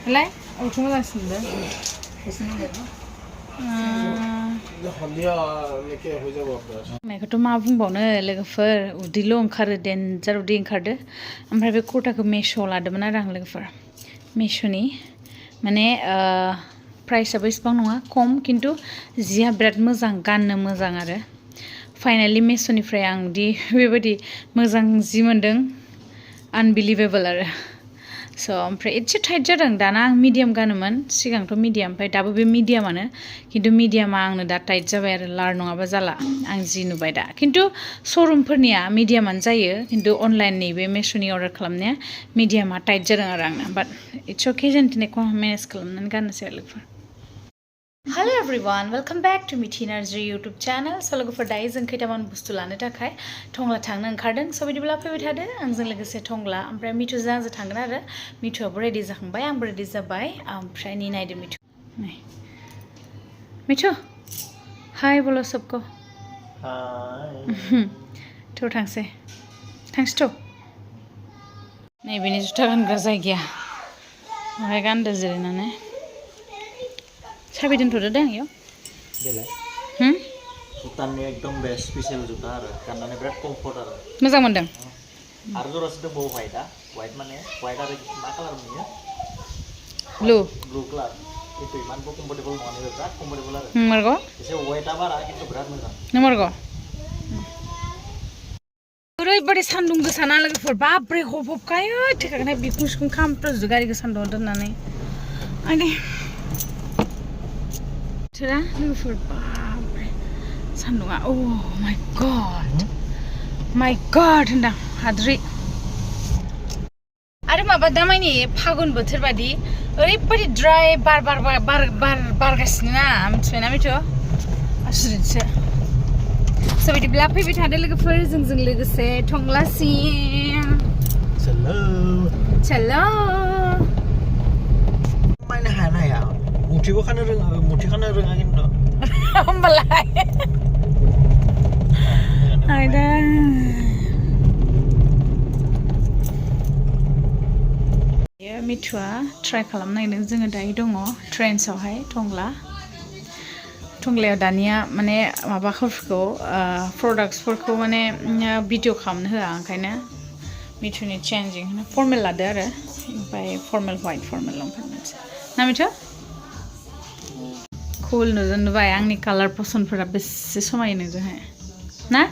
Lai, cuma dah sudah. Mereka tu mabung bana legafer, udilo angkar den jaru di angkar de, ampai be kota ke mesho lah de mana rang legafer. Mesho ni, mana price apa isbang nunga, kom, kintu zia berat mezang, gan mezang ada. Finally mesho ni frey ang di, bebadi mezang zimandeng, unbelievable ada. So ओमफ्राय एसे tight जादों दाना आं medium गानोमोन सिगांथ' medium ओमफ्राय दाबो बे मिडियामानो खिन्थु मिडियामा आंनो दा टाइट जाबाय आरो लार नङाबा जाला आं जि नुबाय दा खिन्थु श'रुमफोरनिया मिडियामानो जायो खिन्थु अनलाइननि बे मेश'नि अर्डार खालामनाया मिडियामा टाइट जादों आरो आंना बाट इट्स अके जों दिनैखौ मेनेज खालामनानै गाननोसै आरो लोगोफोर Hello everyone, welcome back to Mithi Narzary YouTube channel. So लोगोफोर दायो जों खैथामान बुस्थु लानो थाखाय थंग्ला थांनो ओंखारदों स' बिदिब्ला फैबाय थादो आंजों लोगोसे थंग्ला ओमफ्राय मिथुजों आंजों थांगोन आरो मिथुआबो रेडि जाखांबाय आंबो रेडि जाबाय ओमफ्राय नि नायदो मिथु नै मिथु हाय बोलो सबको हाय थ' थांसै थ' नै बेनि जुथा गानग्रा जायगाया ओमफ्राय गानदो जिरायनानै साबि दोनथ'दो दे आंनियाव देलाय भुटाननि एकदम बेस्ट स्पेशल जुथा आरो गाननानै बिराद कम्फर्ट आरो मोजां मोनदों आरो जरासे दंबावो व्हाइटआ व्हाइट माने व्हाइट आरो मा कालार नुयो ब्लु कालार खिन्थु इमानबो कम्फर्टेबल नङा नैबे बिराद कम्फर्टेबल आरो नंमारगौ एसे व्हाइटआ बारा खिन्थु बिराद मोजां नंमारगौ ओरैबायदि सान्दुं गोसा ना लोगोफोर बाब्रे हब हबखायो थेखाखौनो बिखुं सिखुं खामफ्राजोबो गारिखौ सान्दुंआव दोननानै आयदै Tira, look babre. Sandunga. Oh my god, hendang hadri. Ada maba damai ni fagun bothor badi. Oरैबायदि dry bar गासिनो ना मिथिबायना मिथु आसुरितसो स' बिदिब्ला फैबाय थादो लोगोफोर जोंजों लोगोसे थंग्लासिम चलो माने हानाया मुथिबो खानो रोङा मुथि खानो रोङा खिन्थु होमबालाय आयदा मिथुआ ट्राइ खालामनायदों जोङो दायो दङ ट्रेन्सआवहाय थंग्लायाव दानिया माने माबाफोरखौ प्रडाक्ट्सफोरखौ माने भिडिअ खालामनो होआ ओंखायनो मिथुनि चेन्जिं फर्मेल लादो आरो ओमफ्राय फर्मेल व्हाइट फर्मेल लंपेन्ट मोनसे ना मिथु Cool नुबाय आंनि कालार पसन्दफोरा बेसे समायो नोंजोंहाय ना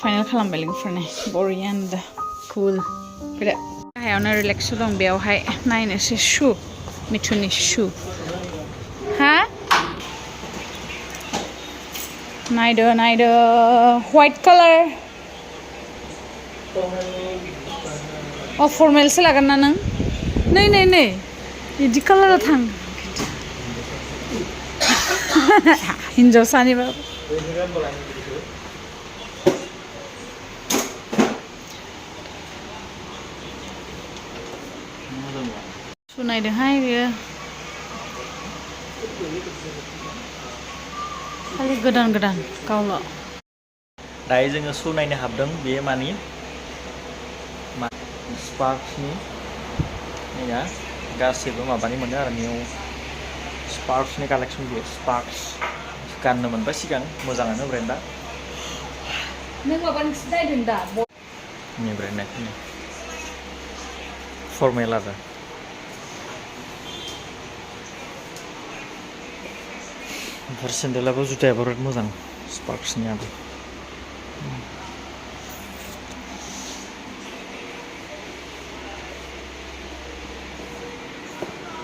फाइनाल खालामबाय लोगोफोरनि बरियान दा कुल फैदो गाहायावनो रिलेक्स दं बेयावहाय नायनोसै शु मिथुनि शु हा नायदो व्हाइट कालार अ फर्मेलसो लागोन ना नों नै बिदि कालाराव थां हिन्जावसानिबाबो सुनायदोंहाय बेयो खालि गोदान गावल' दायो जोङो सुनायनो हाबदों बेयो मानि स्पार्क्सनि नैया गासैबो माबानि मोनो आरो निउ स्पार्क्सनि कालेक्सन बेयो स्पार्क्स गाननो मोनबाय सिगां मोजाङानो ब्रेन्डआ नों माबानिसो नायदों दा नि ब्रेन्डआ फर्मेल आरो ओमफ्राय सेन्देलाबो जुथाया बिराद मोजां स्पार्क्सनियाबो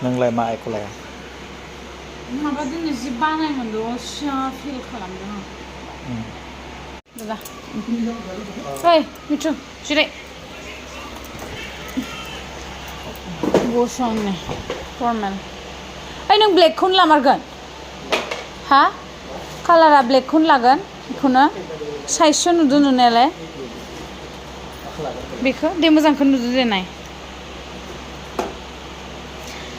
नोंलाय मा एखौ लाया माबा दिनै जि बानाय मोनदों सिया फिल खालामदों आं दादा ओइ मिथु जिराय गसंनो फर्मेल ओइ नों ब्लेकखौनो लामारगोन हा कालारा ब्लेकखौनो लागोन बेखौनो साइजसो नुदों नुनायालाय बेखौ दे मोजांखौ नुदो दे नाय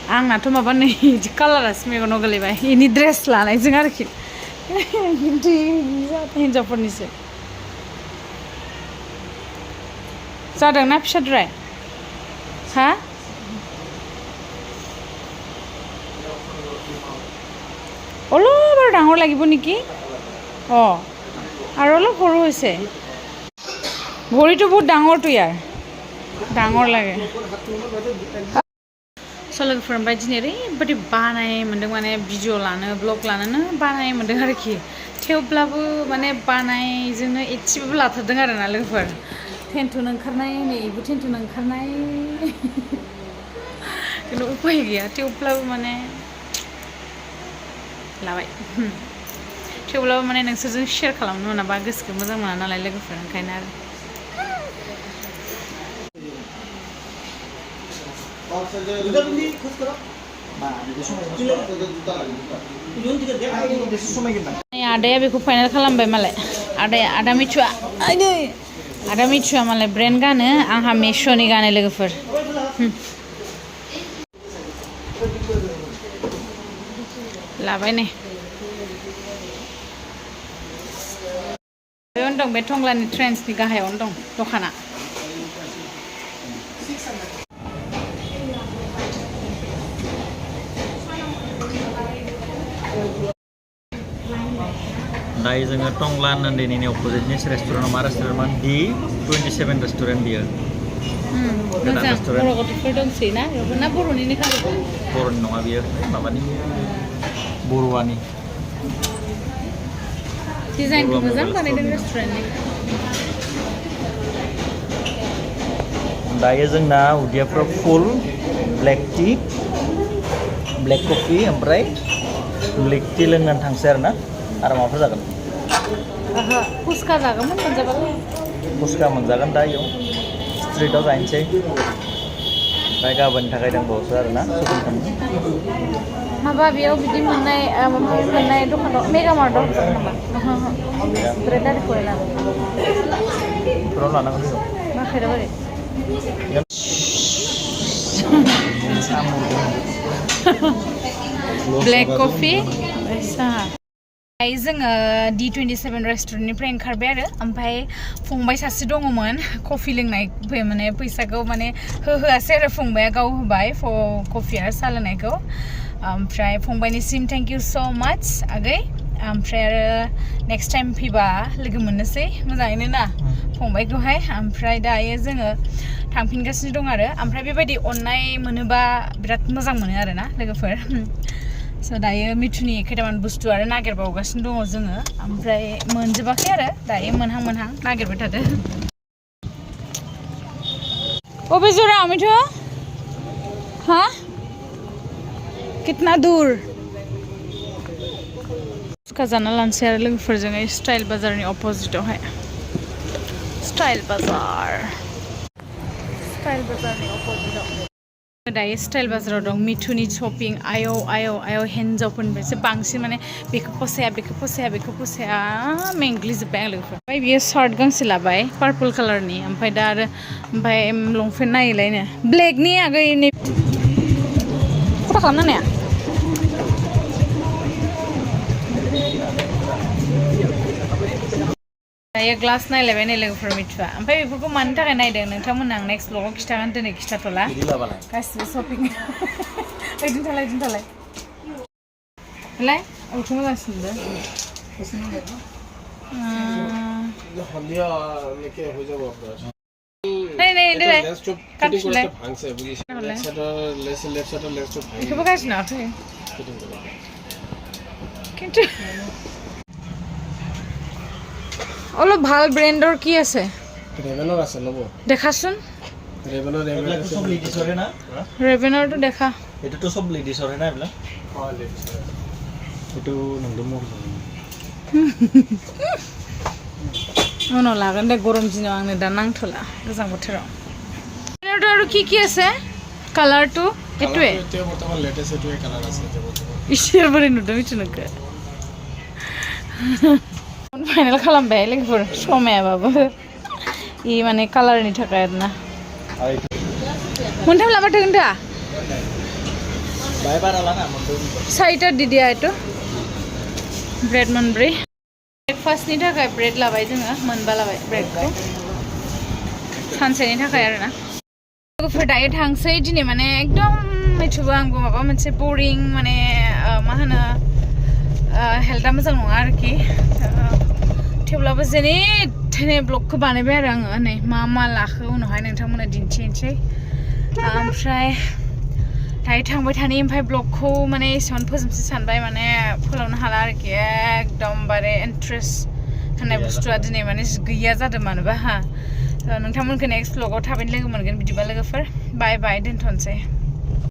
आंनाथ' माबा नै इदि कालारासो मेगनाव गोलैबाय इनि ड्रेस लानायजों आरोखि खिन्थु हिन्जावफोरनिसो जादोंना फिसाद्राय हा অলপ আৰু ডাঙৰ লাগিব নেকি অঁ আৰু অলপ সৰু হৈছে ভৰিটো বহুত ডাঙৰটো ইয়াৰ ডাঙৰ লাগে लोगोफोर ओमफ्राय दिनै ओरैबायदि बानाय मोन्दों माने भिडिअ लानो ब्लग लानोनो बानाय मोन्दों आरोखि थेवब्लाबो माने बानायजोंनो एसेबाबो लाथारदों आरोना लोगोफोर टेनसन ओंखारनाय नै इबो टेनसन ओंखारनाय खिन्थु उपाय गैया थेवब्लाबो माने लाबाय थेवब्लाबो माने नोंसोरजों शेयार खालामनो मोनाबा गोसोखौ मोजां मोना नालाय लोगोफोर ओंखायनो आरो आदाया बेखौ फाइनाल खालामबाय मालाय आदा मिथुआ मालाय ब्रेन्ड गानो आंहा मेश'नि गानो लोगोफोर लाबाय नै बेयावनो दं बे टंलानि ट्रेन्सनि गाहायावनो दं दखाना दायो जोङो टंला नन्दिनि अपोजिटनि रेस्टुरेन्टआव मा रेस्टुरेन्टमोन D27 रेस्टुरेन्ट बियो गोदान रेस्टुरेन्ट बर' गथ'फोर दंसै ना ना बर'निनो खालामो बर'नि नङा बियो माबानि बर'आनि डिजाइनखौ मोजां बानायदों रेस्टुरेन्टनि दायो जोंना उदैयाफ्राव फुल ब्लेक टि ब्लेक कफि ओमफ्राय ब्लेक टि लोंनानै थांसै आरोना आरो माबाफोर जागोन फुसका जागौमोन मोनजाबालाय फुसका मोनजागोन दा इयाव स्ट्रिटआव जाहैनोसै ओमफ्राय गाबोननि थाखाय दंबावोसो आरोना शपिं खालामनो माबा बेयाव बिदि मोननाय दखानाव मेगामार्टआव नामा ब्रेड आरिखौ बेफोराव लानांगोन मा खैराबारि ब्लेक कफि साहा जोङो D27 रेस्टुरेन्टनिफ्राय ओंखारबाय आरो ओमफ्राय फंबाय सासे दङमोन कफि लोंनाय माने फैसाखौ माने होआसै आरो फंबाया गाव होबाय कफि आरो साहा लोंनायखौ ओमफ्राय फंबायनिसिम थेंक इउ स' माच आगै ओमफ्राय आरो नेक्स्ट टाइम फैबा लोगो मोननोसै मोजाङैनो ना फंबायखौहाय ओमफ्राय दायो जोङो थांफिनगासिनो दं आरो ओमफ्राय बेबायदि अननाय मोनोबा बिराद मोजां मोनो आरोना लोगोफोर स' दायो मिथुनि खैथामान बुस्थु आरो नागिरबावगासिनो दङ जोङो ओमफ्राय मोनजोबाखै आरो दायो मोनहां नागिरबाय थादो अबे जराव मिथु हा कितना दूर फुसका जाना लानोसै आरो लोगोफोरजों स्टाइल बाजारनि अपोजिटआवहाय स्टाइल बाजारनि अपोजिटआव दायो स्टाइल बाजाराव दं मिथुनि शपिं आयौ हिन्जावफोरनिफ्रायसो बांसिन माने बेखौ फसाया मेंग्लिजोब्बाय आं लोगोफोर ओमफ्राय बियो शार्ट गांसे लाबाय पार्पल कालारनि ओमफ्राय दा आरो ओमफ्राय लंपेन्ट नायलायनो ब्लेकनि आगै नै फट' खालामनाया दायो ग्लास नायलायबाय नै लोगोफोर मिथुआ ओमफ्राय बेफोरखौ मानि थाखाय नायदों नोंथांमोन आं नेक्स्ट ब्लगाव खिन्थागोन दिनै खिन्थाथ'ला गासिबो शपिं ओइदिन थालाय लाय अबेखौ मोजांसिन मोनदों बेखौबो गाज्रि नुवाखै কিন্তু অলপ ভাল ব্র্যান্ডৰ কি আছে ৰেভেনৰ আছে লব দেখাচোন ৰেভেনৰ সব লেডিছৰে না ৰেভেনৰটো দেখা এটাতো সব লেডিছৰে না এবিলাক হয় লেডিছৰে এটো নন্দম उनाव लागोन दे गरम दिनाव आंनो दा नांथ'ला गोजां बोथोराव ৰেভেনৰটো আৰু কি আছে কালাৰটো এটোৱে এতিয়া বৰ্তমান লেটেষ্ট এটোৱে কালাৰ আছে ইশ্বৰ বৰে नुदों मिथुनोखो फाइनाल खालामबाय लोगोफोर समायाबाबो इ माने कालारनि थाखाय आरोना मोनथाम लाबा थोगोन दा बाय बारा लाङा साइटा दिदिया एतो ब्रेड मोनब्रै ब्रेकफास्टनि थाखाय ब्रेड लाबाय जोङो मोनबा लाबाय ब्रेडखौ सानसेनि थाखाय आरोना लोगोफोर दायो थांसै दिनै माने एकदम मिथुबो आंबो माबा मोनसे बरिं माने मा होनो हेल्थआ मोजां नङा आरोखि थेवब्लाबो जेने थेने ब्लगखौ बानायबाय आरो आङो नै मा मा लाखो उनावहाय नोंथांमोननो दिन्थिनोसै ओमफ्राय दायो थांबाय थानि ओमफ्राय ब्लगखौ माने एसेबां फोजोबनोसै सानबाय माने फोलावनो हाला आरोखि एकदमबारे इन्ट्रेस्ट होननाय बुस्थुआ दिनै माने गैया जादों मानोबा नोंथांमोनखौ नेक्स्ट ब्लगाव थाबैनो लोगो मोनगोन बिदिबा लोगोफोर बाय बाय दोनथ'नोसै